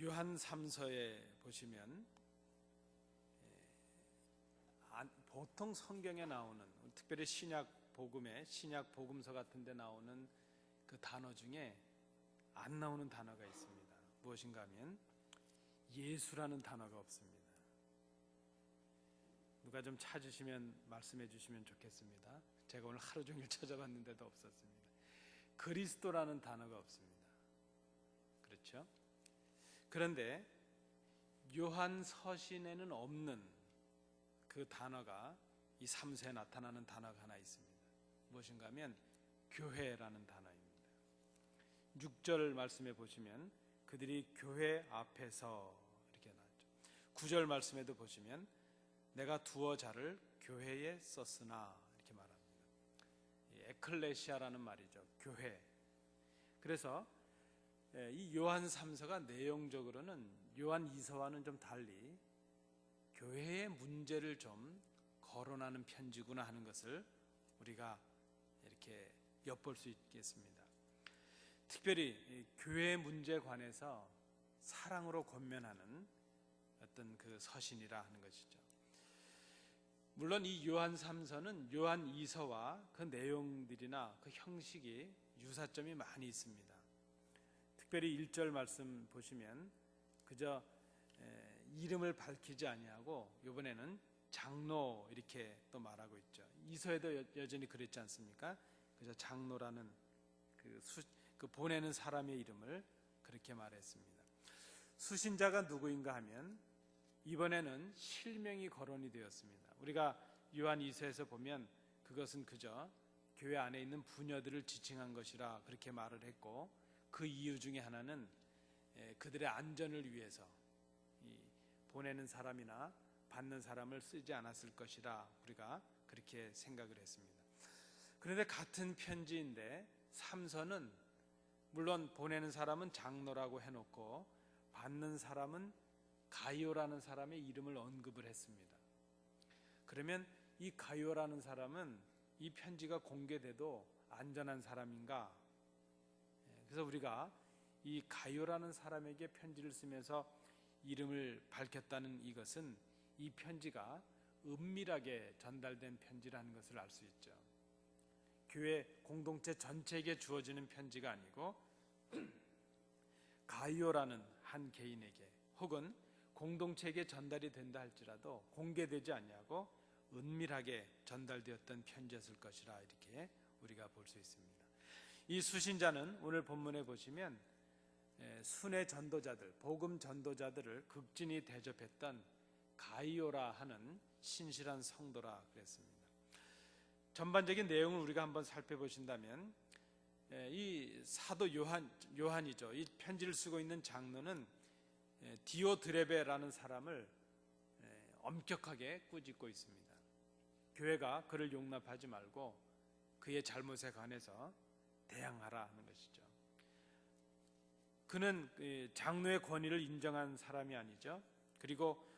요한 3서에 보시면 보통 성경에 나오는, 특별히 신약 복음에, 신약 복음서 같은 데 나오는 그 단어 중에 안 나오는 단어가 있습니다. 무엇인가 하면 예수라는 단어가 없습니다. 누가 좀 찾으시면 말씀해 주시면 좋겠습니다. 제가 오늘 하루 종일 찾아봤는데도 없었습니다. 그리스도라는 단어가 없습니다. 그렇죠? 그런데 요한 서신에는 없는 그 단어가 이 3서에 나타나는 단어가 하나 있습니다. 무엇인가 하면 교회라는 단어입니다. 6절 말씀에 보시면 그들이 교회 앞에서 이렇게 나왔죠. 9절 말씀에도 보시면 내가 두어 자를 교회에 썼으나 이렇게 말합니다. 에클레시아라는 말이죠. 교회. 그래서 이 요한 3서가 내용적으로는 요한 2서와는 좀 달리 교회의 문제를 좀 거론하는 편지구나 하는 것을 우리가 이렇게 엿볼 수 있겠습니다. 특별히 교회의 문제에 관해서 사랑으로 권면하는 어떤 그 서신이라 하는 것이죠. 물론 이 요한 3서는 요한 2서와 그 내용들이나 그 형식이 유사점이 많이 있습니다. 특별히 1절 말씀 보시면 그저 이름을 밝히지 아니하고 이번에는 장로 이렇게 또 말하고 있죠. 2서에도 여전히 그랬지 않습니까? 그저 장로라는 그 보내는 사람의 이름을 그렇게 말했습니다. 수신자가 누구인가 하면 이번에는 실명이 거론이 되었습니다. 우리가 요한 2서에서 보면 그것은 그저 교회 안에 있는 부녀들을 지칭한 것이라 그렇게 말을 했고, 그 이유 중에 하나는 그들의 안전을 위해서 보내는 사람이나 받는 사람을 쓰지 않았을 것이라 우리가 그렇게 생각을 했습니다. 그런데 같은 편지인데 3서는 물론 보내는 사람은 장로라고 해놓고 받는 사람은 가이오라는 사람의 이름을 언급을 했습니다. 그러면 이 가이오라는 사람은 이 편지가 공개돼도 안전한 사람인가? 그래서 우리가 이 가이오라는 사람에게 편지를 쓰면서 이름을 밝혔다는 이것은 이 편지가 은밀하게 전달된 편지라는 것을 알 수 있죠. 교회 공동체 전체에게 주어지는 편지가 아니고 가이오라는 한 개인에게 혹은 공동체에게 전달이 된다 할지라도 공개되지 아니하고 은밀하게 전달되었던 편지였을 것이라 이렇게 우리가 볼 수 있습니다. 이 수신자는 오늘 본문에 보시면 순회 전도자들, 복음 전도자들을 극진히 대접했던 가이오라 하는 신실한 성도라 그랬습니다. 전반적인 내용을 우리가 한번 살펴보신다면 이 사도 요한이죠. 이 편지를 쓰고 있는 장로는 디오드레베라는 사람을 엄격하게 꾸짖고 있습니다. 교회가 그를 용납하지 말고 그의 잘못에 관해서 대항하라 하는 것이죠. 그는 장로의 권위를 인정한 사람이 아니죠. 그리고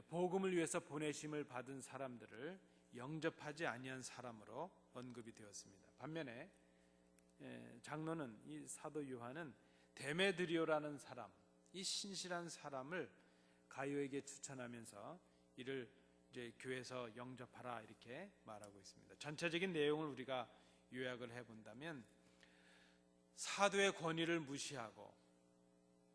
복음을 위해서 보내심을 받은 사람들을 영접하지 아니한 사람으로 언급이 되었습니다. 반면에 장로는, 이 사도 요한은 데메드리오라는 사람, 이 신실한 사람을 가이오에게 추천하면서 이를 이제 교회에서 영접하라 이렇게 말하고 있습니다. 전체적인 내용을 우리가 요약을 해본다면 사도의 권위를 무시하고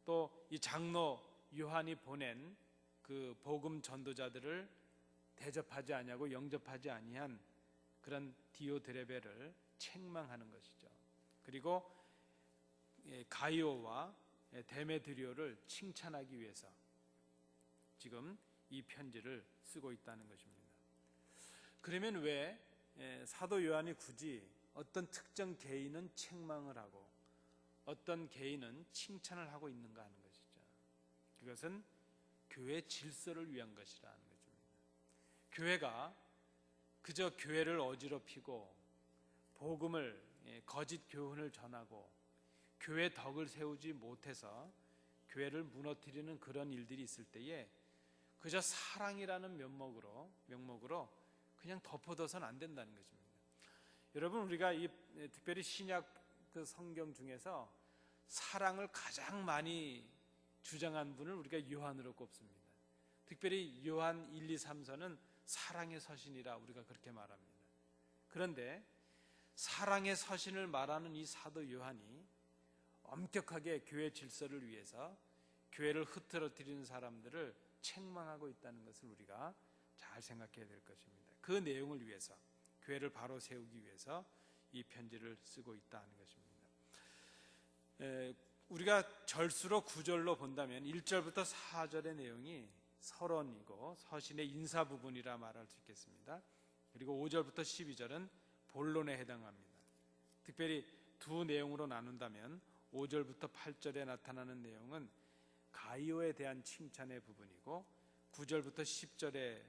또 이 장로 요한이 보낸 그 복음 전도자들을 대접하지 아니하고 영접하지 아니한 그런 디오드레베를 책망하는 것이죠. 그리고 가이오와 데메드리오를 칭찬하기 위해서 지금 이 편지를 쓰고 있다는 것입니다. 그러면 왜 사도 요한이 굳이 어떤 특정 개인은 책망을 하고 어떤 개인은 칭찬을 하고 있는가 하는 것이죠. 그것은 교회 질서를 위한 것이라는 것입니다. 교회가 그저 교회를 어지럽히고 복음을, 거짓 교훈을 전하고 교회 덕을 세우지 못해서 교회를 무너뜨리는 그런 일들이 있을 때에 그저 사랑이라는 명목으로 그냥 덮어둬서는 안 된다는 것입니다. 여러분, 우리가 특별히 신약 그 성경 중에서 사랑을 가장 많이 주장한 분을 우리가 요한으로 꼽습니다. 특별히 요한 1, 2, 3서는 사랑의 서신이라 우리가 그렇게 말합니다. 그런데 사랑의 서신을 말하는 이 사도 요한이 엄격하게 교회 질서를 위해서 교회를 흐트러뜨리는 사람들을 책망하고 있다는 것을 우리가 잘 생각해야 될 것입니다. 그 내용을 위해서, 교회를 바로 세우기 위해서 이 편지를 쓰고 있다는 것입니다. 우리가 절수로 9절로 본다면 1절부터 4절의 내용이 서론이고 서신의 인사 부분이라 말할 수 있겠습니다. 그리고 5절부터 12절은 본론에 해당합니다. 특별히 두 내용으로 나눈다면 5절부터 8절에 나타나는 내용은 가이오에 대한 칭찬의 부분이고 9절부터 10절에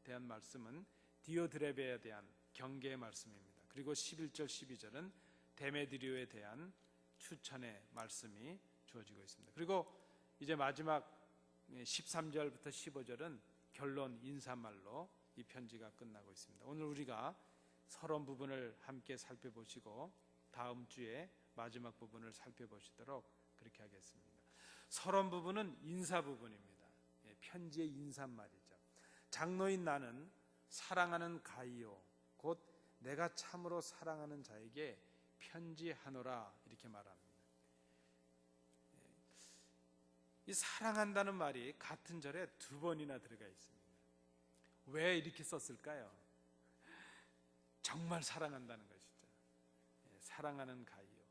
대한 말씀은 디오드레베에 대한 경계의 말씀입니다. 그리고 11절, 12절은 데메드리오에 대한 추천의 말씀이 주어지고 있습니다. 그리고 이제 마지막 13절부터 15절은 결론 인사말로 이 편지가 끝나고 있습니다. 오늘 우리가 서론 부분을 함께 살펴보시고 다음 주에 마지막 부분을 살펴보시도록 그렇게 하겠습니다. 서론 부분은 인사 부분입니다. 편지의 인사말이죠. 장로인 나는 사랑하는 가이오 곧 내가 참으로 사랑하는 자에게 편지하노라 이렇게 말합니다. 이 사랑한다는 말이 같은 절에 두 번이나 들어가 있습니다. 왜 이렇게 썼을까요? 정말 사랑한다는 것이죠. 사랑하는 가이오,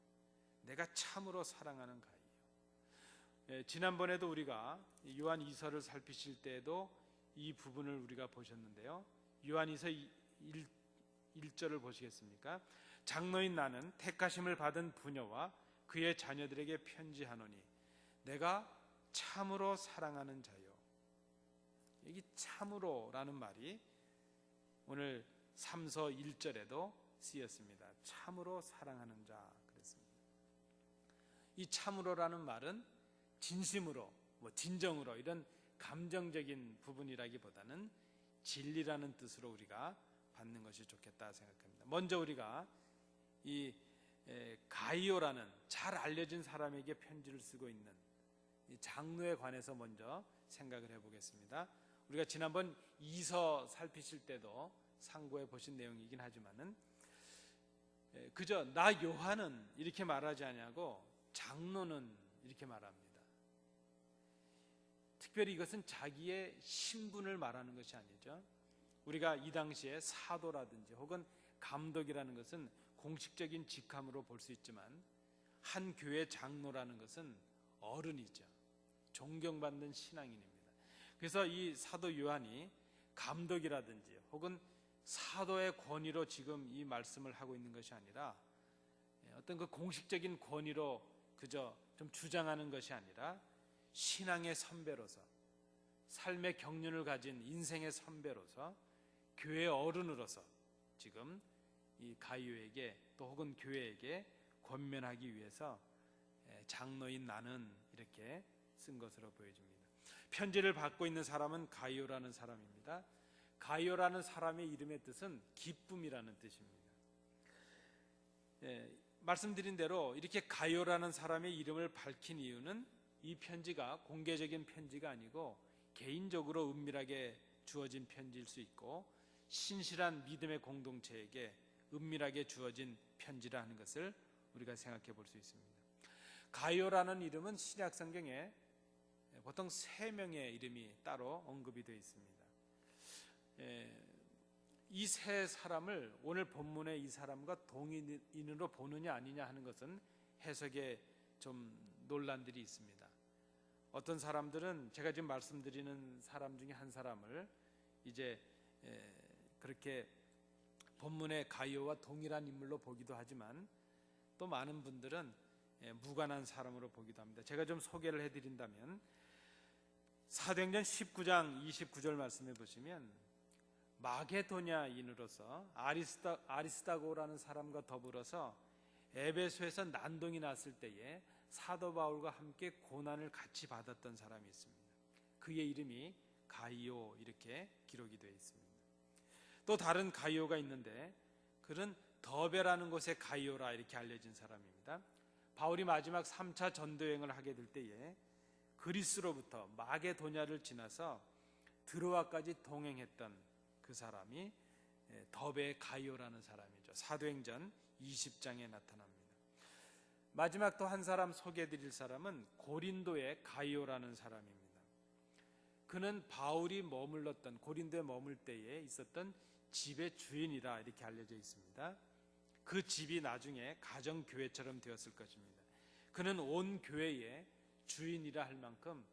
내가 참으로 사랑하는 가이오. 지난번에도 우리가 요한 2서를 살피실 때에도 이 부분을 우리가 보셨는데요. 요한 2서 1절을 보시겠습니까? 장로인 나는 택하심을 받은 부녀와 그의 자녀들에게 편지하노니 내가 참으로 사랑하는 자요. 여기 참으로라는 말이 오늘 3서 1절에도 쓰였습니다. 참으로 사랑하는 자 그랬습니다. 이 참으로라는 말은 진심으로, 진정으로 이런 감정적인 부분이라기보다는 진리라는 뜻으로 우리가 받는 것이 좋겠다 생각합니다. 먼저 우리가 이 가이오라는 잘 알려진 사람에게 편지를 쓰고 있는 이 장로에 관해서 먼저 생각을 해보겠습니다. 우리가 지난번 2서 살피실 때도 상고해 보신 내용이긴 하지만은 그저 나 요한은 이렇게 말하지 아니하고 장로는 이렇게 말합니다. 특별히 이것은 자기의 신분을 말하는 것이 아니죠. 우리가 이 당시에 사도라든지 혹은 감독이라는 것은 공식적인 직함으로 볼 수 있지만 한 교회 장로라는 것은 어른이죠. 존경받는 신앙인입니다. 그래서 이 사도 요한이 감독이라든지 혹은 사도의 권위로 지금 이 말씀을 하고 있는 것이 아니라 어떤 그 공식적인 권위로 그저 좀 주장하는 것이 아니라 신앙의 선배로서 삶의 경륜을 가진 인생의 선배로서 교회의 어른으로서 지금 이 가이오에게 또 혹은 교회에게 권면하기 위해서 장로인 나는 이렇게 쓴 것으로 보여집니다. 편지를 받고 있는 사람은 가이오라는 사람입니다. 가이오라는 사람의 이름의 뜻은 기쁨이라는 뜻입니다. 말씀드린 대로 이렇게 가이오라는 사람의 이름을 밝힌 이유는 이 편지가 공개적인 편지가 아니고 개인적으로 은밀하게 주어진 편지일 수 있고 신실한 믿음의 공동체에게 은밀하게 주어진 편지라 하는 것을 우리가 생각해 볼 수 있습니다. 가이오라는 이름은 신약 성경에 보통 3명의 이름이 따로 언급이 되어 있습니다. 이 세 사람을 오늘 본문의 이 사람과 동인으로 보느냐 아니냐 하는 것은 해석에 좀 논란들이 있습니다. 어떤 사람들은 제가 지금 말씀드리는 사람 중에 한 사람을 이제 그렇게 본문의 가이오와 동일한 인물로 보기도 하지만 또 많은 분들은 무관한 사람으로 보기도 합니다. 제가 좀 소개를 해드린다면 사도행전 19장 29절 말씀해 보시면 마게도냐인으로서 아리스다고라는 사람과 더불어서 에베소에서 난동이 났을 때에 사도 바울과 함께 고난을 같이 받았던 사람이 있습니다. 그의 이름이 가이오 이렇게 기록이 되어 있습니다. 또 다른 가이오가 있는데 그는 더베라는 곳의 가이오라 이렇게 알려진 사람입니다. 바울이 마지막 3차 전도여행을 하게 될 때에 그리스로부터 마게도냐를 지나서 드로아까지 동행했던 그 사람이 더베 가이오라는 사람이죠. 사도행전 20장에 나타납니다. 마지막 또 한 사람 소개해드릴 사람은 고린도의 가이오라는 사람입니다. 그는 바울이 머물렀던 고린도에 머물 때에 있었던 집의 주인이라 이렇게 알려져 있습니다. 그 집이 나중에 가정교회처럼 되었을 것입니다. 그는 온 교회의 주인이라 할 만큼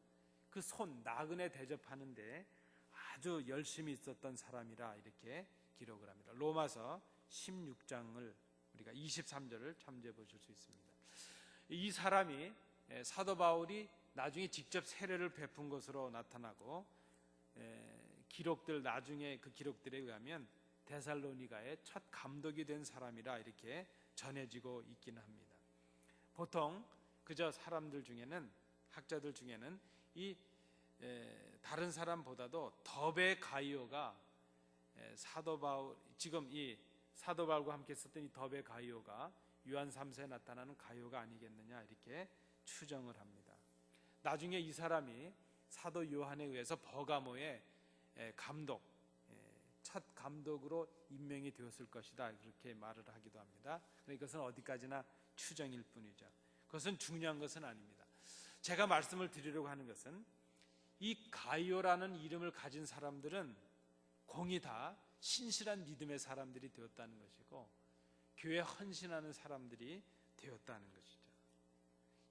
그 나그네 대접하는데 아주 열심히 있었던 사람이라 이렇게 기록을 합니다. 로마서 16장을 우리가 23절을 참조해 보실 수 있습니다. 이 사람이 사도 바울이 나중에 직접 세례를 베푼 것으로 나타나고 기록들 나중에 그 기록들에 의하면 데살로니가의 첫 감독이 된 사람이라 이렇게 전해지고 있기는 합니다. 보통 그저 사람들 중에는 학자들 중에는 이 다른 사람보다도 더베 가이오가 사도 바울 지금 이 사도 바울과 함께 썼던 이 더베 가이오가 요한 3서에 나타나는 가이오가 아니겠느냐 이렇게 추정을 합니다. 나중에 이 사람이 사도 요한에 의해서 버가모의 감독 첫 감독으로 임명이 되었을 것이다 그렇게 말을 하기도 합니다. 이것은 어디까지나 추정일 뿐이죠. 그것은 중요한 것은 아닙니다. 제가 말씀을 드리려고 하는 것은 이 가이오라는 이름을 가진 사람들은 공이 다 신실한 믿음의 사람들이 되었다는 것이고 교회에 헌신하는 사람들이 되었다는 것이죠.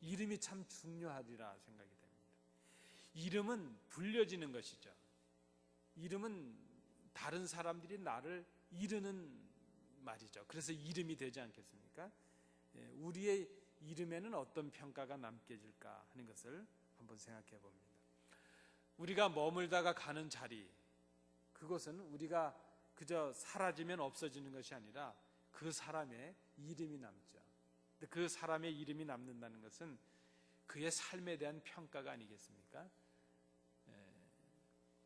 이름이 참 중요하리라 생각이 됩니다. 이름은 불려지는 것이죠. 이름은 다른 사람들이 나를 이르는 말이죠. 그래서 이름이 되지 않겠습니까? 우리의 이름에는 어떤 평가가 남겨질까 하는 것을 한번 생각해 봅니다. 우리가 머물다가 가는 자리, 그것은 우리가 그저 사라지면 없어지는 것이 아니라 그 사람의 이름이 남죠. 그 사람의 이름이 남는다는 것은 그의 삶에 대한 평가가 아니겠습니까?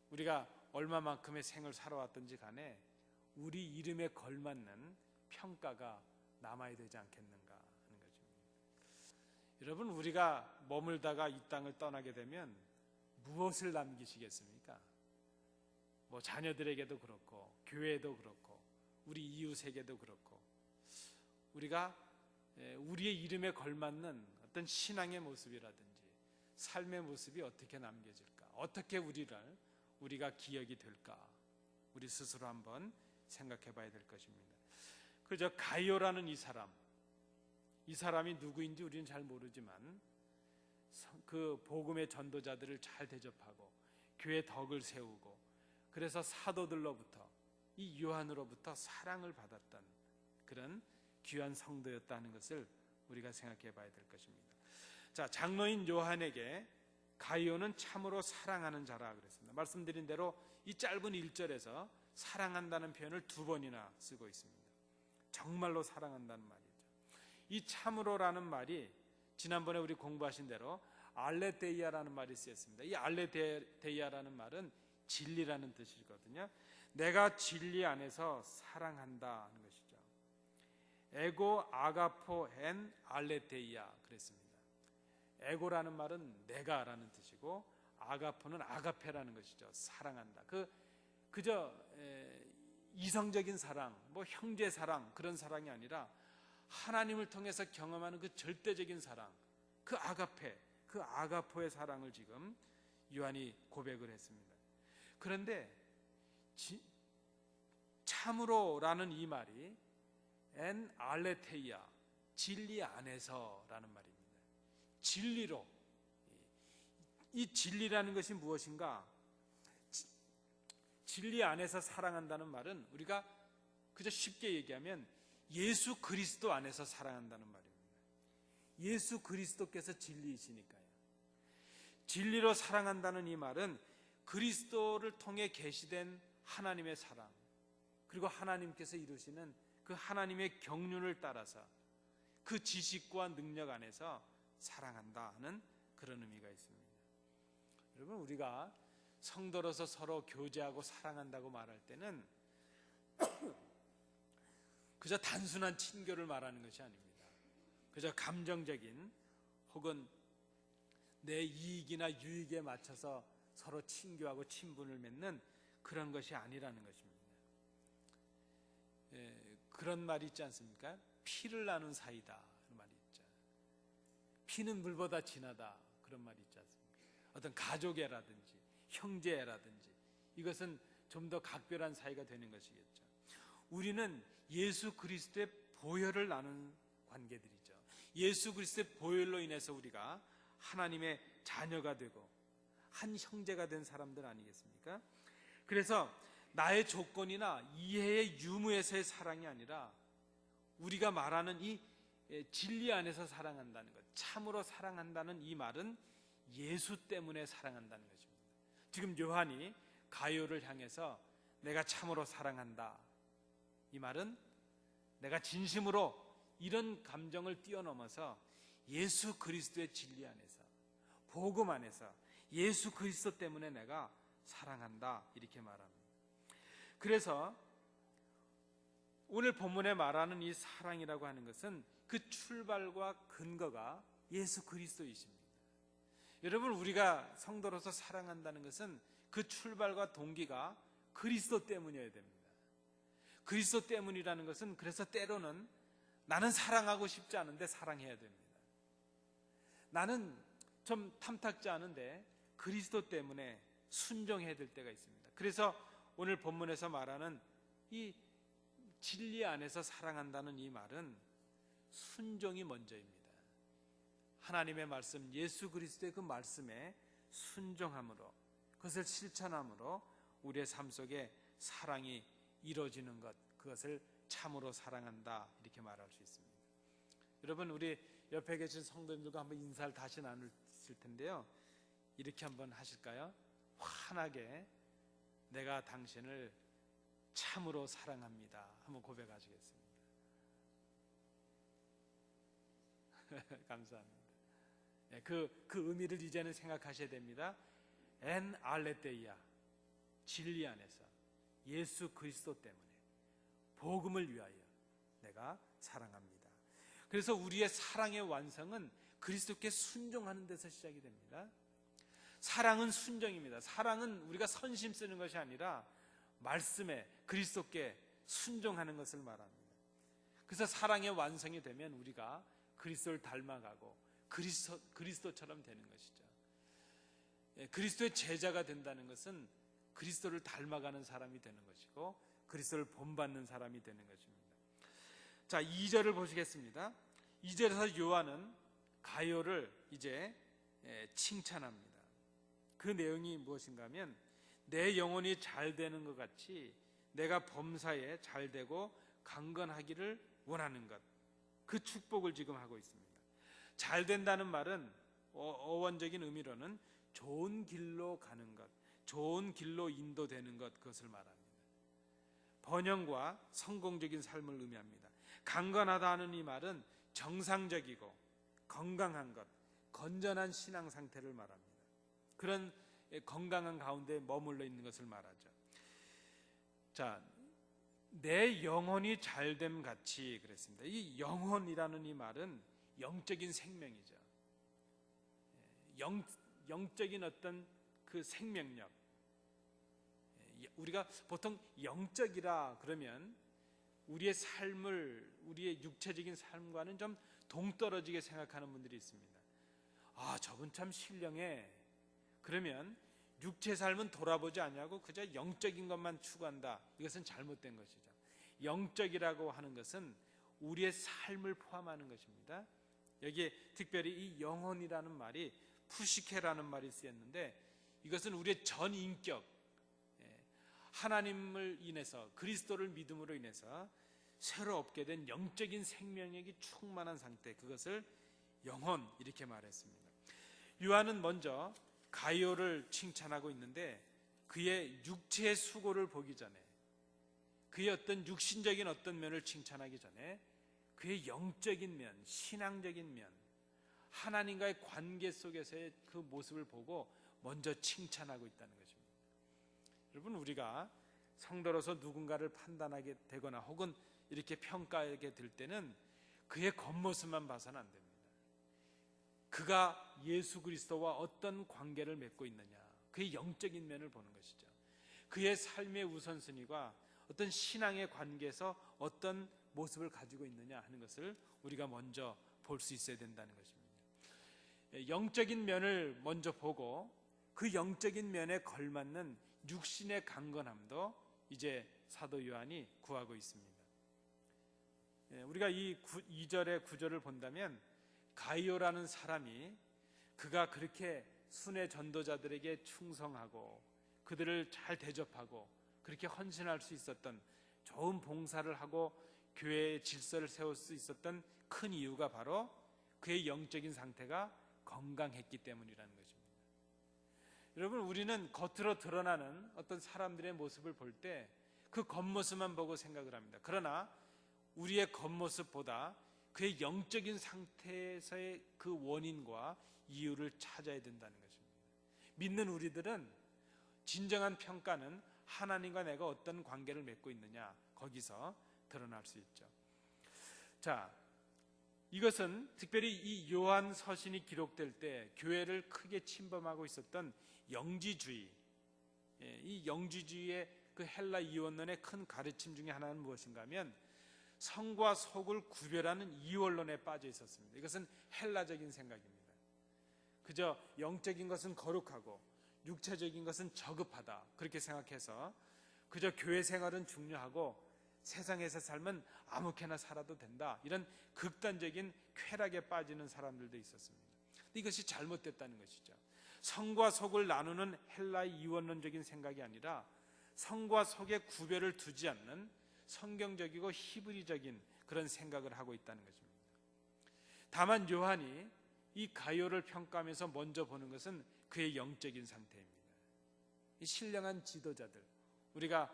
우리가 얼마만큼의 생을 살아왔든지 간에 우리 이름에 걸맞는 평가가 남아야 되지 않겠는가 하는 것입니다. 여러분, 우리가 머물다가 이 땅을 떠나게 되면 무엇을 남기시겠습니까? 자녀들에게도 그렇고 교회에도 그렇고 우리 이웃에게도 그렇고 우리가 우리의 이름에 걸맞는 어떤 신앙의 모습이라든지 삶의 모습이 어떻게 남겨질까? 어떻게 우리가 기억이 될까? 우리 스스로 한번 생각해 봐야 될 것입니다. 그저 가이오라는 이 사람이 누구인지 우리는 잘 모르지만 그 복음의 전도자들을 잘 대접하고 교회 덕을 세우고 그래서 사도들로부터 이 요한으로부터 사랑을 받았던 그런 귀한 성도였다는 것을 우리가 생각해 봐야 될 것입니다. 자, 장로인 요한에게 가이오는 참으로 사랑하는 자라 그랬습니다. 말씀드린 대로 이 짧은 1절에서 사랑한다는 표현을 2번이나 쓰고 있습니다. 정말로 사랑한다는 말이죠. 이 참으로라는 말이 지난번에 우리 공부하신 대로 알레데이아라는 말이 쓰였습니다. 이 알레데이아라는 말은 진리라는 뜻이거든요. 내가 진리 안에서 사랑한다 하는 것이죠. 에고 아가포 엔 알레데이아 그랬습니다. 에고라는 말은 내가라는 뜻이고 아가포는 아가페라는 것이죠. 사랑한다. 그저 이성적인 사랑, 형제 사랑 그런 사랑이 아니라 하나님을 통해서 경험하는 그 절대적인 사랑, 그 아가페, 그 아가포의 사랑을 지금 요한이 고백을 했습니다. 그런데 참으로라는 이 말이 엔 알레테이아 진리 안에서라는 말입니다. 진리로. 이 진리라는 것이 무엇인가? 진리 안에서 사랑한다는 말은 우리가 그저 쉽게 얘기하면 예수 그리스도 안에서 사랑한다는 말입니다. 예수 그리스도께서 진리이시니까요. 진리로 사랑한다는 이 말은 그리스도를 통해 계시된 하나님의 사랑, 그리고 하나님께서 이루시는 그 하나님의 경륜을 따라서 그 지식과 능력 안에서 사랑한다 하는 그런 의미가 있습니다. 여러분, 우리가 성도로서 서로 교제하고 사랑한다고 말할 때는 그저 단순한 친교를 말하는 것이 아닙니다. 그저 감정적인 혹은 내 이익이나 유익에 맞춰서 서로 친교하고 친분을 맺는 그런 것이 아니라는 것입니다. 그런 말이 있지 않습니까? 피를 나눈 사이다, 그런 말이 있죠. 피는 물보다 진하다, 그런 말이 있지 않습니까? 어떤 가족애라든지 형제애라든지 이것은 좀 더 각별한 사이가 되는 것이겠죠. 우리는 예수 그리스도의 보혈을 나눈 관계들이죠. 예수 그리스도의 보혈로 인해서 우리가 하나님의 자녀가 되고 한 형제가 된 사람들 아니겠습니까? 그래서 나의 조건이나 이해의 유무에서의 사랑이 아니라 우리가 말하는 이 진리 안에서 사랑한다는 것, 참으로 사랑한다는 이 말은 예수 때문에 사랑한다는 것입니다. 지금 요한이 가요를 향해서 내가 참으로 사랑한다, 이 말은 내가 진심으로 이런 감정을 뛰어넘어서 예수 그리스도의 진리 안에서, 복음 안에서 예수 그리스도 때문에 내가 사랑한다, 이렇게 말합니다. 그래서 오늘 본문에 말하는 이 사랑이라고 하는 것은 그 출발과 근거가 예수 그리스도이십니다. 여러분, 우리가 성도로서 사랑한다는 것은 그 출발과 동기가 그리스도 때문이어야 됩니다. 그리스도 때문이라는 것은 그래서 때로는 나는 사랑하고 싶지 않은데 사랑해야 됩니다. 나는 좀 탐탁지 않은데 그리스도 때문에 순종해야 될 때가 있습니다. 그래서 오늘 본문에서 말하는 이 진리 안에서 사랑한다는 이 말은 순종이 먼저입니다. 하나님의 말씀, 예수 그리스도의 그 말씀에 순종함으로, 그것을 실천함으로 우리의 삶 속에 사랑이 이루어지는 것, 그것을 참으로 사랑한다, 이렇게 말할 수 있습니다. 여러분, 우리 옆에 계신 성도님들과 한번 인사를 다시 나눌 텐데요, 이렇게 한번 하실까요? 환하게 내가 당신을 참으로 사랑합니다, 한번 고백하시겠습니다. 감사합니다. 그 의미를 이제는 생각하셔야 됩니다. 엔 알레테이아, 진리 안에서 예수 그리스도 때문에 복음을 위하여 내가 사랑합니다. 그래서 우리의 사랑의 완성은 그리스도께 순종하는 데서 시작이 됩니다. 사랑은 순종입니다. 사랑은 우리가 선심 쓰는 것이 아니라 말씀에 그리스도께 순종하는 것을 말합니다. 그래서 사랑의 완성이 되면 우리가 그리스도를 닮아가고 그리스도처럼 되는 것이죠. 그리스도의 제자가 된다는 것은 그리스도를 닮아가는 사람이 되는 것이고 그리스도를 본받는 사람이 되는 것입니다. 자, 2절을 보시겠습니다. 2절에서 요한은 가요를 이제 칭찬합니다. 그 내용이 무엇인가 하면 내 영혼이 잘 되는 것 같이 내가 범사에 잘 되고 강건하기를 원하는 것, 그 축복을 지금 하고 있습니다. 잘 된다는 말은 어원적인 의미로는 좋은 길로 가는 것, 좋은 길로 인도되는 것, 그것을 말합니다. 번영과 성공적인 삶을 의미합니다. 강건하다 하는 이 말은 정상적이고 건강한 것, 건전한 신앙 상태를 말합니다. 그런 건강한 가운데 머물러 있는 것을 말하죠. 자, 내 영혼이 잘됨 같이 그랬습니다. 이 영혼이라는 이 말은 영적인 생명이죠. 영적인 어떤 그 생명력. 우리가 보통 영적이라 그러면 우리의 삶을, 우리의 육체적인 삶과는 좀 동떨어지게 생각하는 분들이 있습니다. 아, 저분 참 신령해. 그러면 육체 삶은 돌아보지 않냐고 그저 영적인 것만 추구한다. 이것은 잘못된 것이죠. 영적이라고 하는 것은 우리의 삶을 포함하는 것입니다. 여기에 특별히 이 영혼이라는 말이 푸시케라는 말이 쓰였는데 이것은 우리의 전 인격, 하나님을 인해서, 그리스도를 믿음으로 인해서 새로 얻게 된 영적인 생명력이 충만한 상태, 그것을 영혼, 이렇게 말했습니다. 요한은 먼저 가이오를 칭찬하고 있는데 그의 육체의 수고를 보기 전에, 그의 어떤 육신적인 어떤 면을 칭찬하기 전에 그의 영적인 면, 신앙적인 면, 하나님과의 관계 속에서의 그 모습을 보고 먼저 칭찬하고 있다는 것입니다. 여러분, 우리가 성도로서 누군가를 판단하게 되거나 혹은 이렇게 평가하게 될 때는 그의 겉모습만 봐서는 안 됩니다. 그가 예수 그리스도와 어떤 관계를 맺고 있느냐, 그의 영적인 면을 보는 것이죠. 그의 삶의 우선순위가 어떤 신앙의 관계에서 어떤 모습을 가지고 있느냐 하는 것을 우리가 먼저 볼 수 있어야 된다는 것입니다. 영적인 면을 먼저 보고 그 영적인 면에 걸맞는 육신의 강건함도 이제 사도 요한이 구하고 있습니다. 우리가 이 2절의 구절을 본다면 가이오라는 사람이 그가 그렇게 순회 전도자들에게 충성하고 그들을 잘 대접하고 그렇게 헌신할 수 있었던, 좋은 봉사를 하고 교회의 질서를 세울 수 있었던 큰 이유가 바로 그의 영적인 상태가 건강했기 때문이라는 것입니다. 여러분, 우리는 겉으로 드러나는 어떤 사람들의 모습을 볼 때 그 겉모습만 보고 생각을 합니다. 그러나 우리의 겉모습보다 그의 영적인 상태에서의 그 원인과 이유를 찾아야 된다는 것입니다. 믿는 우리들은 진정한 평가는 하나님과 내가 어떤 관계를 맺고 있느냐, 거기서 드러날 수 있죠. 자, 이것은 특별히 이 요한 서신이 기록될 때 교회를 크게 침범하고 있었던 영지주의, 이 영지주의의 그 헬라 이원론의 큰 가르침 중에 하나는 무엇인가 하면 성과 속을 구별하는 이원론에 빠져 있었습니다. 이것은 헬라적인 생각입니다. 그저 영적인 것은 거룩하고 육체적인 것은 저급하다, 그렇게 생각해서 그저 교회 생활은 중요하고 세상에서 살면 아무렇게나 살아도 된다, 이런 극단적인 쾌락에 빠지는 사람들도 있었습니다. 이것이 잘못됐다는 것이죠. 성과 속을 나누는 헬라의 이원론적인 생각이 아니라 성과 속에 구별을 두지 않는 성경적이고 히브리적인 그런 생각을 하고 있다는 것입니다. 다만 요한이 이 가이오를 평가하면서 먼저 보는 것은 그의 영적인 상태입니다. 이 신령한 지도자들, 우리가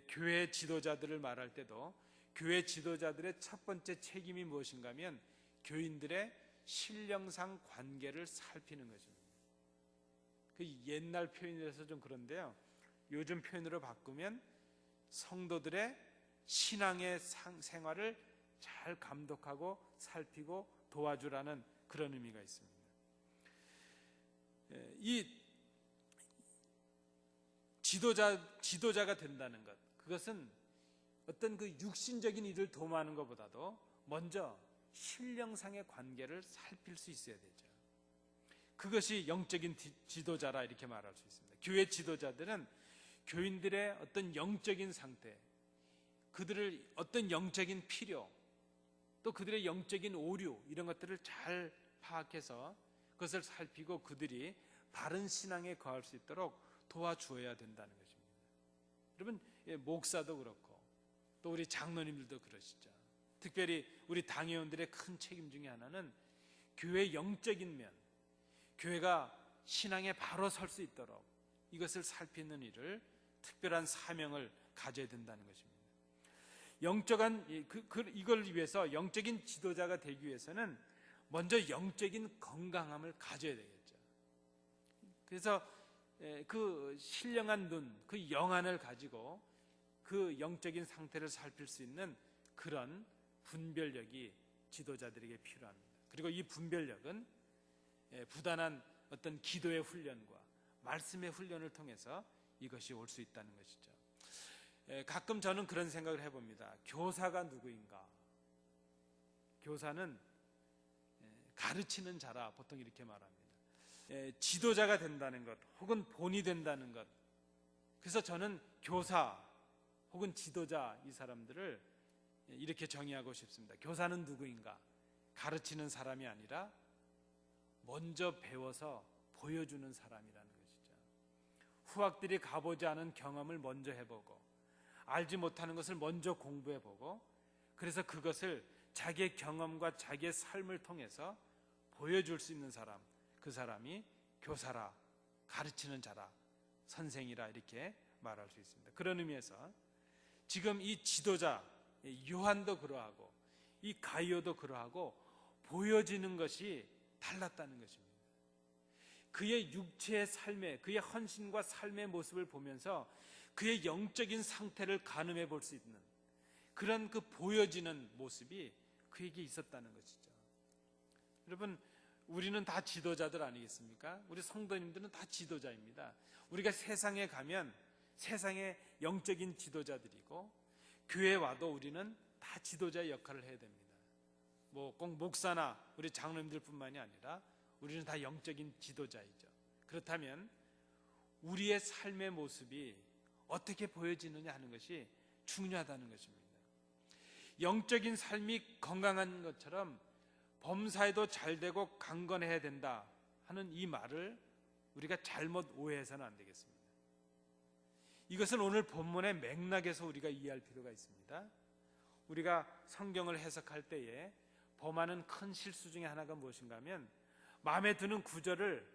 교회 지도자들을 말할 때도 교회 지도자들의 첫 번째 책임이 무엇인가 하면 교인들의 신령상 관계를 살피는 것입니다. 그 옛날 표현이라서 좀 그런데요, 요즘 표현으로 바꾸면 성도들의 신앙의 생활을 잘 감독하고 살피고 도와주라는 그런 의미가 있습니다. 이 지도자가 된다는 것, 그것은 어떤 그 육신적인 일을 도모하는 것보다도 먼저 신령상의 관계를 살필 수 있어야 되죠. 그것이 영적인 지도자라 이렇게 말할 수 있습니다. 교회 지도자들은 교인들의 어떤 영적인 상태, 그들을 어떤 영적인 필요, 또 그들의 영적인 오류, 이런 것들을 잘 파악해서 그것을 살피고 그들이 바른 신앙에 거할 수 있도록 도와주어야 된다는 것입니다. 여러분, 목사도 그렇고 또 우리 장로님들도 그러시죠. 특별히 우리 당회원들의 큰 책임 중에 하나는 교회의 영적인 면, 교회가 신앙에 바로 설 수 있도록 이것을 살피는 일을, 특별한 사명을 가져야 된다는 것입니다. 이걸 위해서 영적인 지도자가 되기 위해서는 먼저 영적인 건강함을 가져야 되겠죠. 그래서 그 신령한 눈, 그 영안을 가지고 그 영적인 상태를 살필 수 있는 그런 분별력이 지도자들에게 필요합니다. 그리고 이 분별력은 부단한 어떤 기도의 훈련과 말씀의 훈련을 통해서 이것이 올 수 있다는 것이죠. 가끔 저는 그런 생각을 해봅니다. 교사가 누구인가? 교사는 가르치는 자라, 보통 이렇게 말합니다. 지도자가 된다는 것, 혹은 본이 된다는 것. 그래서 저는 교사 혹은 지도자, 이 사람들을 이렇게 정의하고 싶습니다. 교사는 누구인가? 가르치는 사람이 아니라 먼저 배워서 보여주는 사람이라는 것이죠. 후학들이 가보지 않은 경험을 먼저 해보고 알지 못하는 것을 먼저 공부해보고, 그래서 그것을 자기의 경험과 자기의 삶을 통해서 보여줄 수 있는 사람, 그 사람이 교사라, 가르치는 자라, 선생이라, 이렇게 말할 수 있습니다. 그런 의미에서 지금 이 지도자 요한도 그러하고 이 가이오도 그러하고 보여지는 것이 달랐다는 것입니다. 그의 육체의 삶의, 그의 헌신과 삶의 모습을 보면서 그의 영적인 상태를 가늠해 볼 수 있는 그런 그 보여지는 모습이 그에게 있었다는 것이죠. 여러분, 우리는 다 지도자들 아니겠습니까? 우리 성도님들은 다 지도자입니다. 우리가 세상에 가면 세상의 영적인 지도자들이고, 교회 와도 우리는 다 지도자의 역할을 해야 됩니다. 뭐 꼭 목사나 우리 장로님들뿐만이 아니라 우리는 다 영적인 지도자이죠. 그렇다면 우리의 삶의 모습이 어떻게 보여지느냐 하는 것이 중요하다는 것입니다. 영적인 삶이 건강한 것처럼 범사에도 잘되고 강건해야 된다 하는 이 말을 우리가 잘못 오해해서는 안 되겠습니다. 이것은 오늘 본문의 맥락에서 우리가 이해할 필요가 있습니다. 우리가 성경을 해석할 때에 범하는 큰 실수 중에 하나가 무엇인가 하면, 마음에 드는 구절을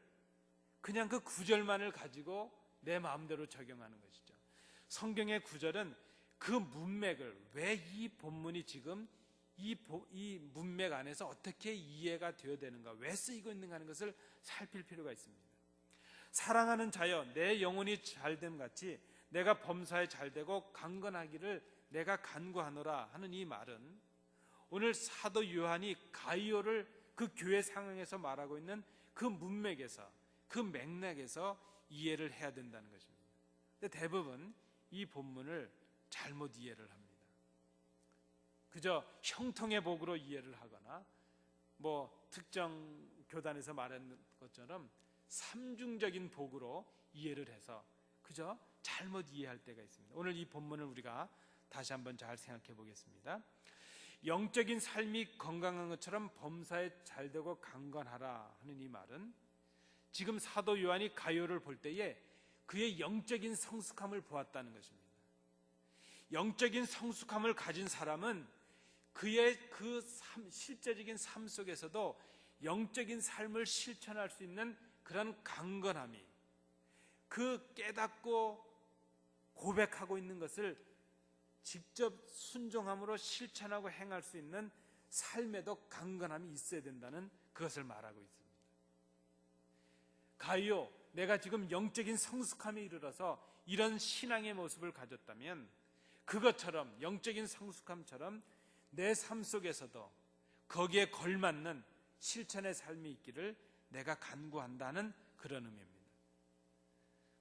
그냥 그 구절만을 가지고 내 마음대로 적용하는 것이죠. 성경의 구절은 그 문맥을, 왜 이 본문이 지금 이 문맥 안에서 어떻게 이해가 되어야 되는가, 왜 쓰이고 있는가 하는 것을 살필 필요가 있습니다. 사랑하는 자여, 내 영혼이 잘됨 같이 내가 범사에 잘되고 강건하기를 내가 간구하노라 하는 이 말은, 오늘 사도 요한이 가이오를 그 교회 상황에서 말하고 있는 그 문맥에서, 그 맥락에서 이해를 해야 된다는 것입니다. 근데 대부분 이 본문을 잘못 이해를 합니다. 그저 형통의 복으로 이해를 하거나, 뭐 특정 교단에서 말하는 것처럼 삼중적인 복으로 이해를 해서 그저 잘못 이해할 때가 있습니다. 오늘 이 본문을 우리가 다시 한번 잘 생각해 보겠습니다. 영적인 삶이 건강한 것처럼 범사에 잘되고 강건하라 하는 이 말은, 지금 사도 요한이 가이오를 볼 때에 그의 영적인 성숙함을 보았다는 것입니다. 영적인 성숙함을 가진 사람은 그의 실제적인 삶 속에서도 영적인 삶을 실천할 수 있는 그런 강건함이, 그 깨닫고 고백하고 있는 것을 직접 순종함으로 실천하고 행할 수 있는 삶에도 강건함이 있어야 된다는 그것을 말하고 있습니다. 가이오, 내가 지금 영적인 성숙함에 이르러서 이런 신앙의 모습을 가졌다면, 그것처럼 영적인 성숙함처럼 내 삶 속에서도 거기에 걸맞는 실천의 삶이 있기를 내가 간구한다는 그런 의미입니다.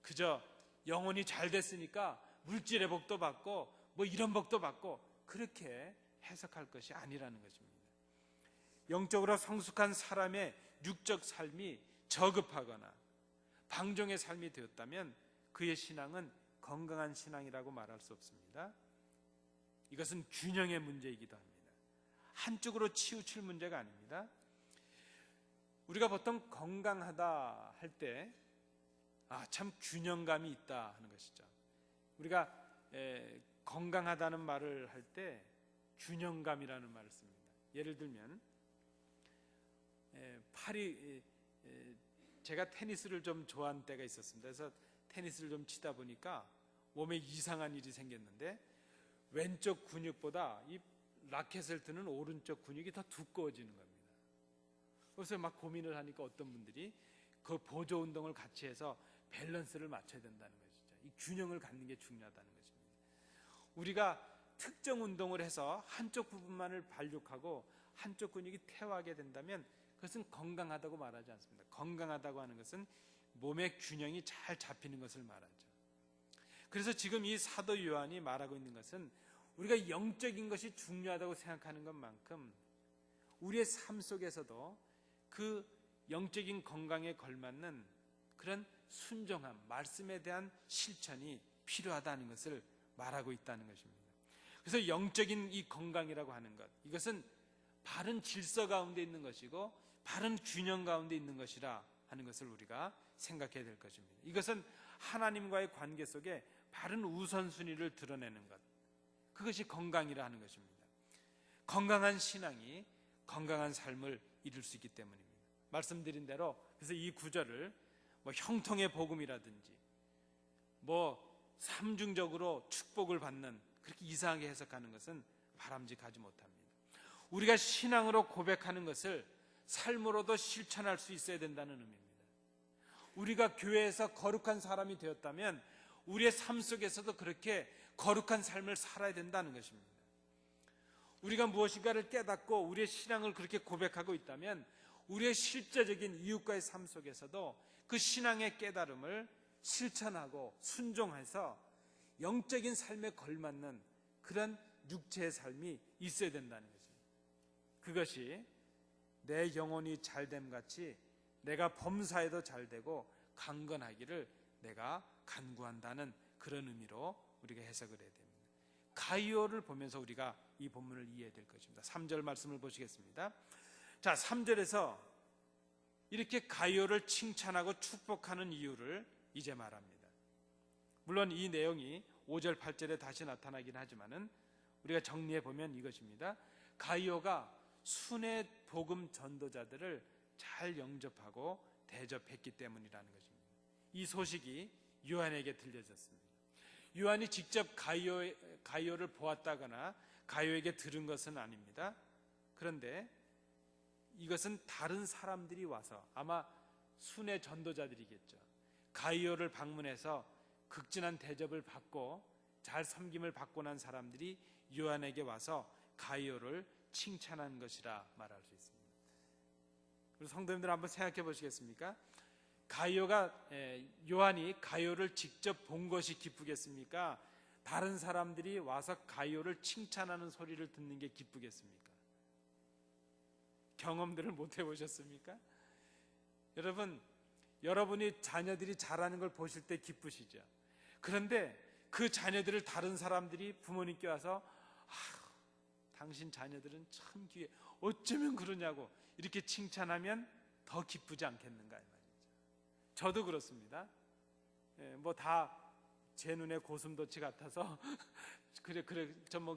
그저 영혼이 잘 됐으니까 물질의 복도 받고 뭐 이런 복도 받고 그렇게 해석할 것이 아니라는 것입니다. 영적으로 성숙한 사람의 육적 삶이 저급하거나 방종의 삶이 되었다면 그의 신앙은 건강한 신앙이라고 말할 수 없습니다. 이것은 균형의 문제이기도 합니다. 한쪽으로 치우칠 문제가 아닙니다. 우리가 보통 건강하다 할 때 참 균형감이 있다 하는 것이죠. 우리가 건강하다는 말을 할 때 균형감이라는 말을 씁니다. 예를 들면 제가 테니스를 좀 좋아하는 때가 있었습니다. 그래서 테니스를 좀 치다 보니까 몸에 이상한 일이 생겼는데, 왼쪽 근육보다 이 라켓을 드는 오른쪽 근육이 더 두꺼워지는 겁니다. 그래서 막 고민을 하니까 어떤 분들이 그 보조 운동을 같이 해서 밸런스를 맞춰야 된다는 것이죠. 이 균형을 갖는 게 중요하다는 것입니다. 우리가 특정 운동을 해서 한쪽 부분만을 발육하고 한쪽 근육이 퇴화하게 된다면 그것은 건강하다고 말하지 않습니다. 건강하다고 하는 것은 몸의 균형이 잘 잡히는 것을 말하죠. 그래서 지금 이 사도 요한이 말하고 있는 것은, 우리가 영적인 것이 중요하다고 생각하는 것만큼 우리의 삶 속에서도 그 영적인 건강에 걸맞는 그런 순종함, 말씀에 대한 실천이 필요하다는 것을 말하고 있다는 것입니다. 그래서 영적인 이 건강이라고 하는 것, 이것은 바른 질서 가운데 있는 것이고 바른 균형 가운데 있는 것이라 하는 것을 우리가 생각해야 될 것입니다. 이것은 하나님과의 관계 속에 바른 우선순위를 드러내는 것, 그것이 건강이라 하는 것입니다. 건강한 신앙이 건강한 삶을 이룰 수 있기 때문입니다. 말씀드린 대로 그래서 이 구절을 뭐 형통의 복음이라든지 뭐 삼중적으로 축복을 받는, 그렇게 이상하게 해석하는 것은 바람직하지 못합니다. 우리가 신앙으로 고백하는 것을 삶으로도 실천할 수 있어야 된다는 의미입니다. 우리가 교회에서 거룩한 사람이 되었다면 우리의 삶 속에서도 그렇게 거룩한 삶을 살아야 된다는 것입니다. 우리가 무엇인가를 깨닫고 우리의 신앙을 그렇게 고백하고 있다면 우리의 실제적인 이웃과의 삶 속에서도 그 신앙의 깨달음을 실천하고 순종해서 영적인 삶에 걸맞는 그런 육체의 삶이 있어야 된다는 거죠. 그것이 내 영혼이 잘됨 같이 내가 범사에도 잘되고 강건하기를 내가 간구한다는 그런 의미로 우리가 해석을 해야 됩니다. 가이오를 보면서 우리가 이 본문을 이해해야 될 것입니다. 3절 말씀을 보시겠습니다. 자, 3절에서 이렇게 가이오를 칭찬하고 축복하는 이유를 이제 말합니다. 물론 이 내용이 5절 8절에 다시 나타나긴 하지만은 우리가 정리해 보면 이것입니다. 가이오가 순회 복음 전도자들을 잘 영접하고 대접했기 때문이라는 것입니다. 이 소식이 요한에게 들려졌습니다. 요한이 직접 가이오를 보았다거나 가이오에게 들은 것은 아닙니다. 그런데 이것은 다른 사람들이 와서, 아마 순회 전도자들이겠죠, 가이오를 방문해서 극진한 대접을 받고 잘 섬김을 받고 난 사람들이 요한에게 와서 가이오를 칭찬한 것이라 말할 수 있습니다. 그리고 성도님들 한번 생각해 보시겠습니까? 요한이 가이오를 직접 본 것이 기쁘겠습니까? 다른 사람들이 와서 가이오를 칭찬하는 소리를 듣는 게 기쁘겠습니까? 경험들을 못 해보셨습니까? 여러분이 자녀들이 잘하는 걸 보실 때 기쁘시죠? 그런데 그 자녀들을 다른 사람들이 부모님께 와서 당신 자녀들은 참 귀해, 어쩌면 그러냐고 이렇게 칭찬하면 더 기쁘지 않겠는가 이 말이죠. 저도 그렇습니다. 뭐 다 제 눈에 고슴도치 같아서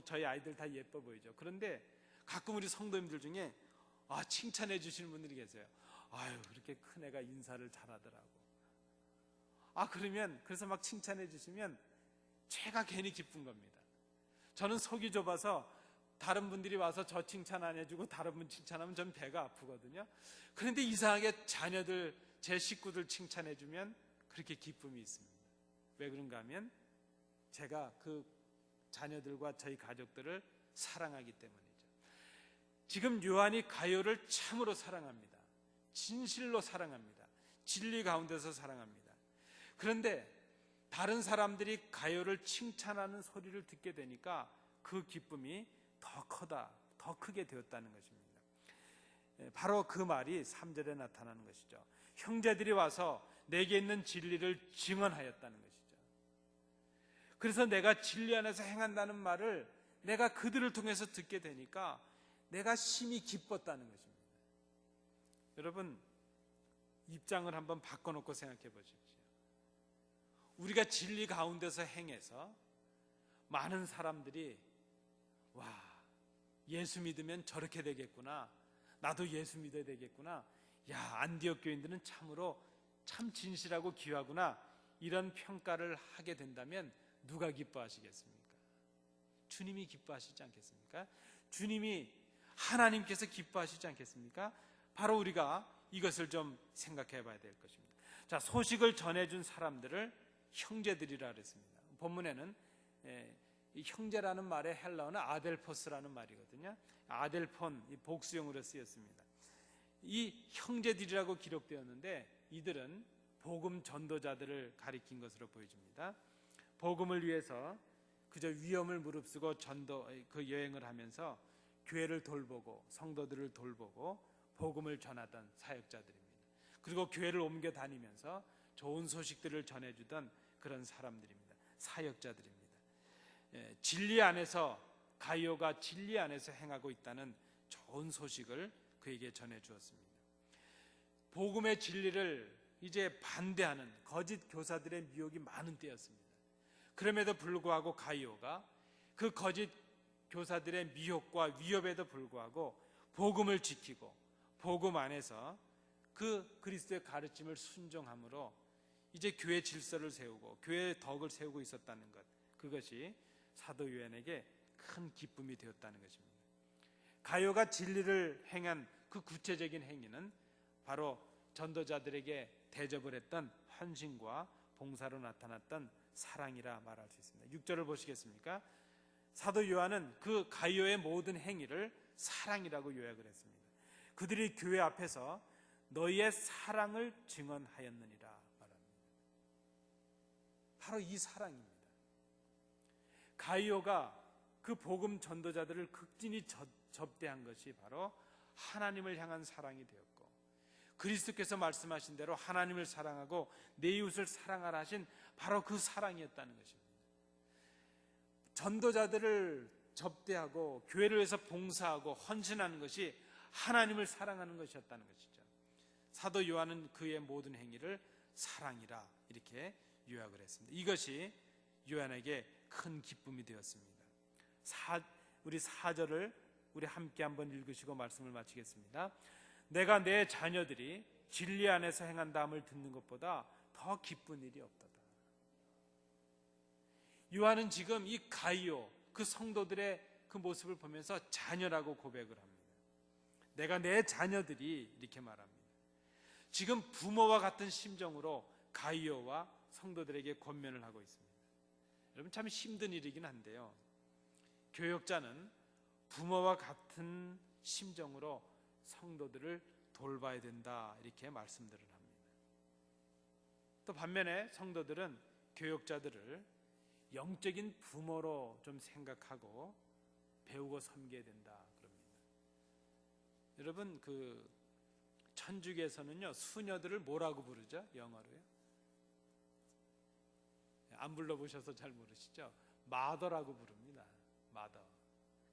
저희 아이들 다 예뻐 보이죠. 그런데 가끔 우리 성도님들 중에 칭찬해 주시는 분들이 계세요. 아유, 그렇게 큰 애가 인사를 잘하더라고. 그래서 막 칭찬해 주시면 제가 괜히 기쁜 겁니다. 저는 속이 좁아서 다른 분들이 와서 저 칭찬 안 해주고 다른 분 칭찬하면 전 배가 아프거든요. 그런데 이상하게 자녀들, 제 식구들 칭찬해 주면 그렇게 기쁨이 있습니다. 왜 그런가 하면 제가 그 자녀들과 저희 가족들을 사랑하기 때문이죠. 지금 요한이 가이오를 참으로 사랑합니다. 진실로 사랑합니다. 진리 가운데서 사랑합니다. 그런데 다른 사람들이 가이오를 칭찬하는 소리를 듣게 되니까 그 기쁨이 더 크게 되었다는 것입니다. 바로 그 말이 3절에 나타나는 것이죠. 형제들이 와서 내게 있는 진리를 증언하였다는 것이죠. 그래서 내가 진리 안에서 행한다는 말을 내가 그들을 통해서 듣게 되니까 내가 심히 기뻤다는 것입니다. 여러분, 입장을 한번 바꿔놓고 생각해 보십시오. 우리가 진리 가운데서 행해서 많은 사람들이 예수 믿으면 저렇게 되겠구나, 나도 예수 믿어야 되겠구나, 안디옥 교인들은 참으로 참 진실하고 귀하구나, 이런 평가를 하게 된다면 누가 기뻐하시겠습니까? 주님이 기뻐하시지 않겠습니까? 하나님께서 기뻐하시지 않겠습니까? 바로 우리가 이것을 좀 생각해 봐야 될 것입니다. 자, 소식을 전해준 사람들을 형제들이라 그랬습니다. 본문에는 이 형제라는 말의 헬라어는 아델포스라는 말이거든요. 아델폰, 이 복수형으로 쓰였습니다. 이 형제들이라고 기록되었는데 이들은 복음 전도자들을 가리킨 것으로 보여집니다. 복음을 위해서 그저 위험을 무릅쓰고 그 여행을 하면서 교회를 돌보고 성도들을 돌보고 복음을 전하던 사역자들입니다. 그리고 교회를 옮겨 다니면서 좋은 소식들을 전해주던 그런 사람들입니다. 사역자들입니다. 진리 안에서, 가이오가 진리 안에서 행하고 있다는 좋은 소식을 그에게 전해주었습니다. 복음의 진리를 이제 반대하는 거짓 교사들의 미혹이 많은 때였습니다. 그럼에도 불구하고 가이오가 그 거짓 교사들의 미혹과 위협에도 불구하고 복음을 지키고 복음 안에서 그 그리스도의 가르침을 순종함으로 이제 교회 질서를 세우고 교회의 덕을 세우고 있었다는 것, 그것이 사도 요한에게 큰 기쁨이 되었다는 것입니다. 가이오가 진리를 행한 그 구체적인 행위는 바로 전도자들에게 대접을 했던 헌신과 봉사로 나타났던 사랑이라 말할 수 있습니다. 6절을 보시겠습니까? 사도 요한은 그 가이오의 모든 행위를 사랑이라고 요약을 했습니다. 그들이 교회 앞에서 너희의 사랑을 증언하였느니라 말합니다. 바로 이 사랑입니다. 가이오가 그 복음 전도자들을 극진히 접대한 것이 바로 하나님을 향한 사랑이 되었고, 그리스도께서 말씀하신 대로 하나님을 사랑하고 내 이웃을 사랑하라 하신 바로 그 사랑이었다는 것입니다. 전도자들을 접대하고 교회를 위해서 봉사하고 헌신하는 것이 하나님을 사랑하는 것이었다는 것이죠. 사도 요한은 그의 모든 행위를 사랑이라 이렇게 요약을 했습니다. 이것이 요한에게 큰 기쁨이 되었습니다. 우리 4절을 우리 함께 한번 읽으시고 말씀을 마치겠습니다. 내가 내 자녀들이 진리 안에서 행한다함을 듣는 것보다 더 기쁜 일이 없도다. 요한은 지금 이 가이오 그 성도들의 그 모습을 보면서 자녀라고 고백을 합니다. 내가 내 자녀들이 이렇게 말합니다. 지금 부모와 같은 심정으로 가이오와 성도들에게 권면을 하고 있습니다. 여러분, 참 힘든 일이긴 한데요, 교역자는 부모와 같은 심정으로 성도들을 돌봐야 된다 이렇게 말씀들을 합니다. 또 반면에 성도들은 교역자들을 영적인 부모로 좀 생각하고 배우고 섬겨야 된다 그럽니다. 여러분, 그 천주교에서는요 수녀들을 뭐라고 부르죠? 영어로요? 안 불러보셔서 잘 모르시죠? 마더라고 부릅니다. 마더.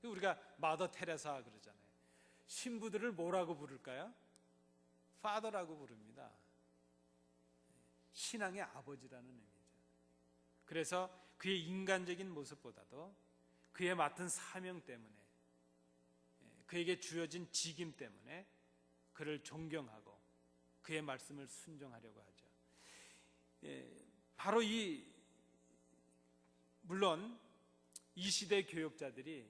우리가 마더 테레사 그러잖아요. 신부들을 뭐라고 부를까요? 파더라고 부릅니다. 신앙의 아버지라는 의미죠. 그래서 그의 인간적인 모습보다도 그의 맡은 사명 때문에, 그에게 주어진 직임 때문에 그를 존경하고 그의 말씀을 순종하려고 하죠. 바로 물론 이 시대 교역자들이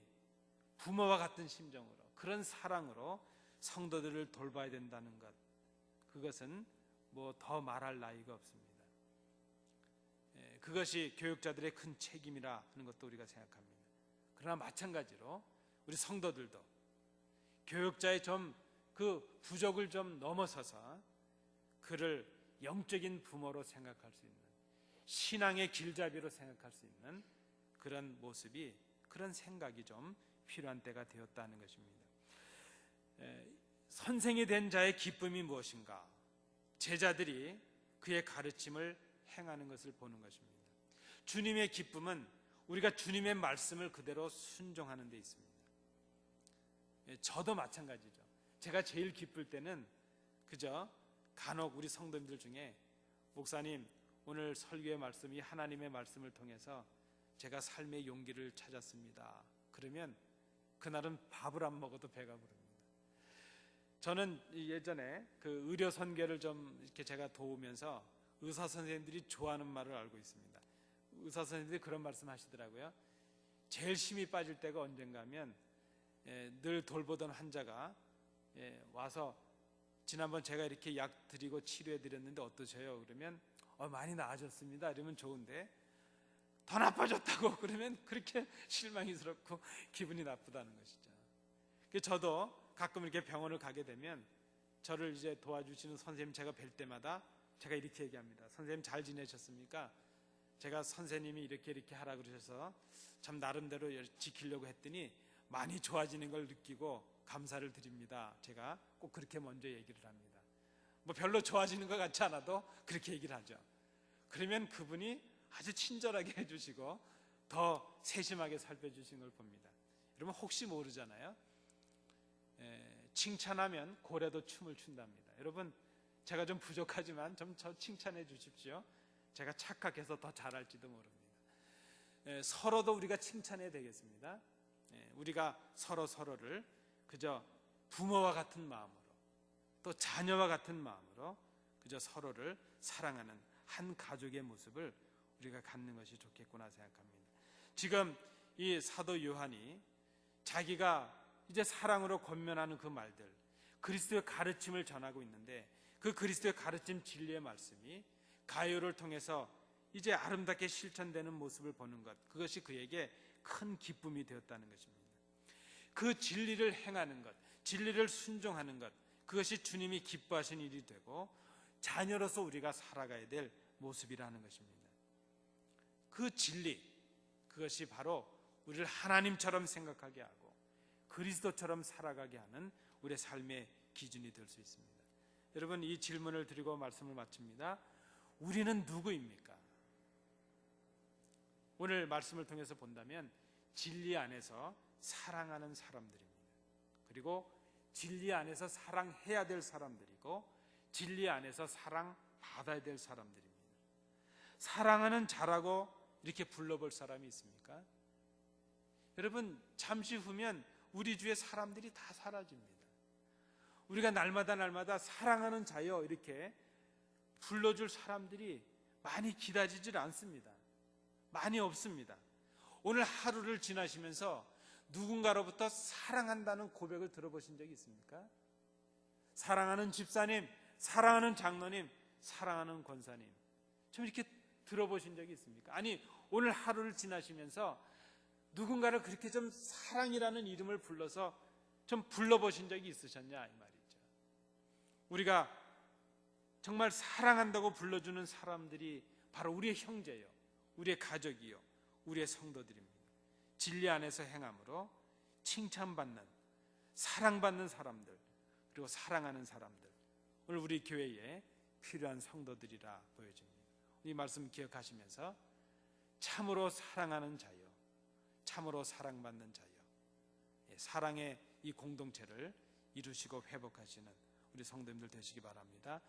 부모와 같은 심정으로, 그런 사랑으로 성도들을 돌봐야 된다는 것, 그것은 뭐 더 말할 나위가 없습니다. 그것이 교역자들의 큰 책임이라 하는 것도 우리가 생각합니다. 그러나 마찬가지로 우리 성도들도 교역자의 좀 그 부족을 좀 넘어서서 그를 영적인 부모로 생각할 수 있는, 신앙의 길잡이로 생각할 수 있는 그런 모습이, 그런 생각이 좀 필요한 때가 되었다는 것입니다. 선생이 된 자의 기쁨이 무엇인가? 제자들이 그의 가르침을 행하는 것을 보는 것입니다. 주님의 기쁨은 우리가 주님의 말씀을 그대로 순종하는 데 있습니다. 저도 마찬가지죠. 제가 제일 기쁠 때는 그저 간혹 우리 성도님들 중에 목사님 오늘 설교의 말씀이 하나님의 말씀을 통해서 제가 삶의 용기를 찾았습니다. 그러면 그날은 밥을 안 먹어도 배가 부릅니다. 저는 예전에 그 의료 선교를 좀 이렇게 제가 도우면서 의사 선생님들이 좋아하는 말을 알고 있습니다. 의사 선생님들이 그런 말씀 하시더라고요. 제일 힘이 빠질 때가 언젠가 하면 늘 돌보던 환자가 와서 지난번 제가 이렇게 약 드리고 치료해 드렸는데 어떠세요? 그러면 많이 나아졌습니다. 이러면 좋은데 더 나빠졌다고 그러면 그렇게 실망스럽고 기분이 나쁘다는 것이죠. 저도 가끔 이렇게 병원을 가게 되면 저를 이제 도와주시는 선생님 제가 뵐 때마다 제가 이렇게 얘기합니다. 선생님 잘 지내셨습니까? 제가 선생님이 이렇게 하라 그러셔서 참 나름대로 지키려고 했더니 많이 좋아지는 걸 느끼고 감사를 드립니다. 제가 꼭 그렇게 먼저 얘기를 합니다. 뭐 별로 좋아지는 것 같지 않아도 그렇게 얘기를 하죠. 그러면 그분이 아주 친절하게 해주시고 더 세심하게 살펴주시는 걸 봅니다. 여러분 혹시 모르잖아요. 칭찬하면 고래도 춤을 춘답니다. 여러분 제가 좀 부족하지만 좀 저 칭찬해 주십시오. 제가 착각해서 더 잘할지도 모릅니다. 서로도 우리가 칭찬해야 되겠습니다. 우리가 서로를 그저 부모와 같은 마음으로, 또 자녀와 같은 마음으로 그저 서로를 사랑하는 한 가족의 모습을 우리가 갖는 것이 좋겠구나 생각합니다. 지금 이 사도 요한이 자기가 이제 사랑으로 권면하는 그 말들, 그리스도의 가르침을 전하고 있는데 그 그리스도의 가르침 진리의 말씀이 가요를 통해서 이제 아름답게 실천되는 모습을 보는 것, 그것이 그에게 큰 기쁨이 되었다는 것입니다. 그 진리를 행하는 것, 진리를 순종하는 것, 그것이 주님이 기뻐하신 일이 되고 자녀로서 우리가 살아가야 될 모습이라는 것입니다. 그 진리, 그것이 바로 우리를 하나님처럼 생각하게 하고 그리스도처럼 살아가게 하는 우리의 삶의 기준이 될 수 있습니다. 여러분, 이 질문을 드리고 말씀을 마칩니다. 우리는 누구입니까? 오늘 말씀을 통해서 본다면 진리 안에서 사랑하는 사람들입니다. 그리고 진리 안에서 사랑해야 될 사람들이고 진리 안에서 사랑받아야 될 사람들입니다. 사랑하는 자라고 이렇게 불러볼 사람이 있습니까? 여러분, 잠시 후면 우리 주위에 사람들이 다 사라집니다. 우리가 날마다 사랑하는 자여 이렇게 불러줄 사람들이 많이 기다리질 않습니다. 많이 없습니다. 오늘 하루를 지나시면서 누군가로부터 사랑한다는 고백을 들어보신 적이 있습니까? 사랑하는 집사님, 사랑하는 장로님, 사랑하는 권사님, 좀 이렇게 들어보신 적이 있습니까? 아니, 오늘 하루를 지나시면서 누군가를 그렇게 좀 사랑이라는 이름을 불러서 좀 불러보신 적이 있으셨냐, 이 말이죠. 우리가 정말 사랑한다고 불러주는 사람들이 바로 우리의 형제요, 우리의 가족이요, 우리의 성도들입니다. 진리 안에서 행함으로 칭찬받는, 사랑받는 사람들, 그리고 사랑하는 사람들, 오늘 우리 교회에 필요한 성도들이라 보여집니다. 이 말씀 기억하시면서 참으로 사랑하는 자요, 참으로 사랑받는 자요, 사랑의 이 공동체를 이루시고 회복하시는 우리 성도님들 되시기 바랍니다.